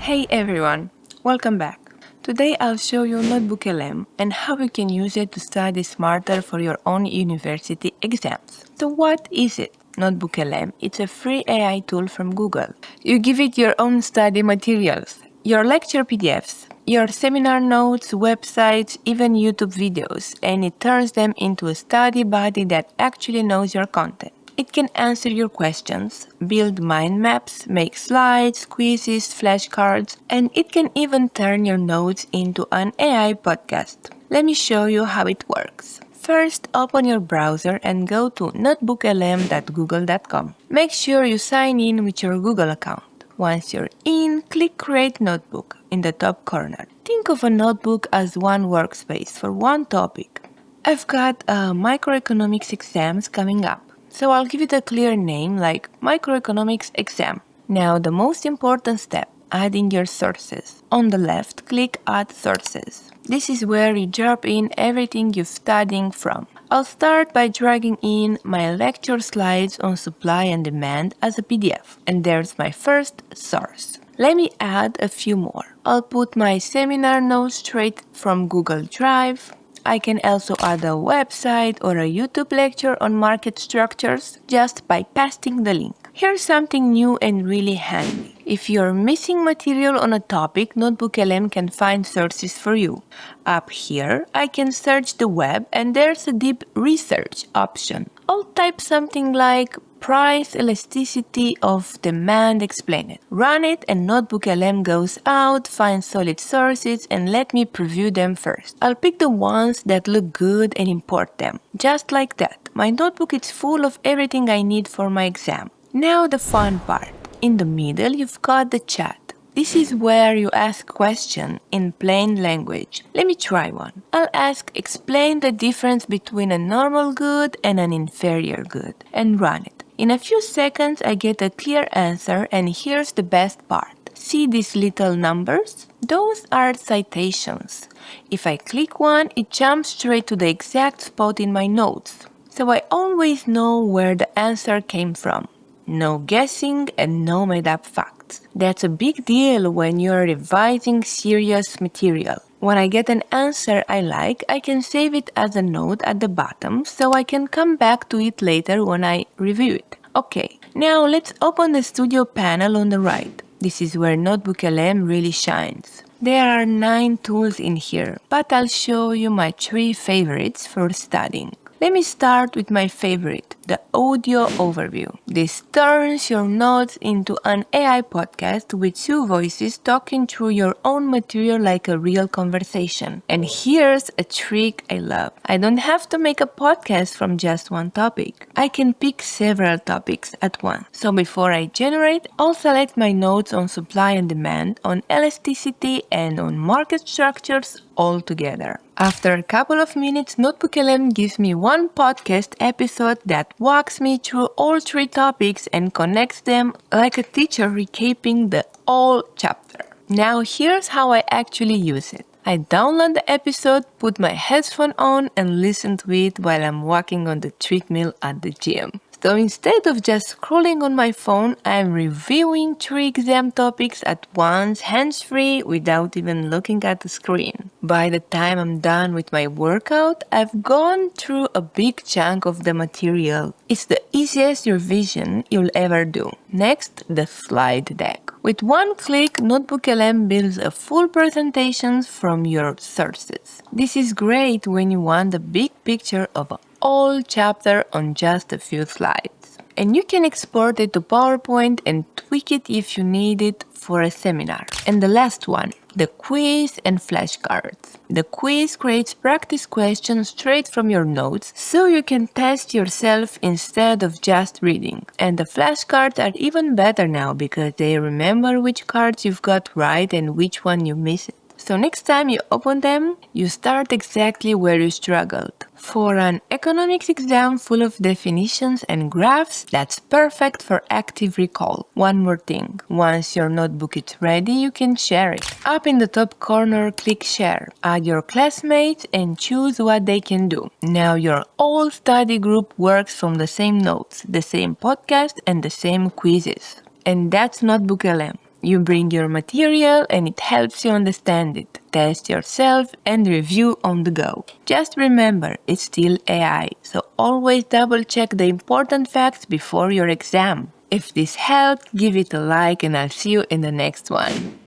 Hey everyone, welcome back. Today I'll show you NotebookLM and how you can use it to study smarter for your own university exams. So what is it? NotebookLM, it's a free AI tool from Google. You give it your own study materials, your lecture PDFs, your seminar notes, websites, even YouTube videos, and it turns them into a study buddy that actually knows your content. It can answer your questions, build mind maps, make slides, quizzes, flashcards, and it can even turn your notes into an AI podcast. Let me show you how it works. First, open your browser and go to notebooklm.google.com. Make sure you sign in with your Google account. Once you're in, click Create Notebook in the top corner. Think of a notebook as one workspace for one topic. I've got microeconomics exams coming up, so I'll give it a clear name like microeconomics exam. Now the most important step, adding your sources. On the left, click Add Sources. This is where you drop in everything you're studying from. I'll start by dragging in my lecture slides on supply and demand as a PDF, and there's my first source. Let me add a few more. I'll put my seminar notes straight from Google Drive. I can also add a website or a YouTube lecture on market structures just by pasting the link. Here's something new and really handy. If you're missing material on a topic, NotebookLM can find sources for you. Up here, I can search the web and there's a deep research option. I'll type something like price elasticity of demand explained. Run it and NotebookLM goes out, finds solid sources and let me preview them first. I'll pick the ones that look good and import them. Just like that. My notebook is full of everything I need for my exam. Now the fun part. In the middle, you've got the chat. This is where you ask questions in plain language. Let me try one. I'll ask, explain the difference between a normal good and an inferior good, and run it. In a few seconds, I get a clear answer, and here's the best part. See these little numbers? Those are citations. If I click one, it jumps straight to the exact spot in my notes. So I always know where the answer came from. No guessing and no made-up facts. That's a big deal when you're revising serious material. When I get an answer I like, I can save it as a note at the bottom so I can come back to it later when I review it. Okay, now let's open the studio panel on the right. This is where NotebookLM really shines. There are 9 tools in here, but I'll show you my 3 favorites for studying. Let me start with my favorite, the audio overview. This turns your notes into an AI podcast with 2 voices talking through your own material like a real conversation. And here's a trick I love. I don't have to make a podcast from just one topic. I can pick several topics at once. So before I generate, I'll select my notes on supply and demand, on elasticity, and on market structures all together. After a couple of minutes, NotebookLM gives me one podcast episode that walks me through all 3 topics and connects them like a teacher recapping the whole chapter. Now here's how I actually use it. I download the episode, put my headphone on and listen to it while I'm walking on the treadmill at the gym. So instead of just scrolling on my phone, I'm reviewing 3 exam topics at once, hands-free, without even looking at the screen. By the time I'm done with my workout, I've gone through a big chunk of the material. It's the easiest revision you'll ever do. Next, the slide deck. With one click, NotebookLM builds a full presentation from your sources. This is great when you want the big picture of a whole chapter on just a few slides. And you can export it to PowerPoint and tweak it if you need it for a seminar. And the last one, the quiz and flashcards. The quiz creates practice questions straight from your notes so you can test yourself instead of just reading. And the flashcards are even better now because they remember which cards you've got right and which one you missed. So next time you open them, you start exactly where you struggled. For an economics exam full of definitions and graphs, that's perfect for active recall. One more thing, once your notebook is ready, you can share it. Up in the top corner, click Share. Add your classmates and choose what they can do. Now your whole study group works from the same notes, the same podcast and the same quizzes. And that's NotebookLM. You bring your material and it helps you understand it, test yourself, and review on the go. Just remember, it's still AI, so always double check the important facts before your exam. If this helped, give it a like and I'll see you in the next one.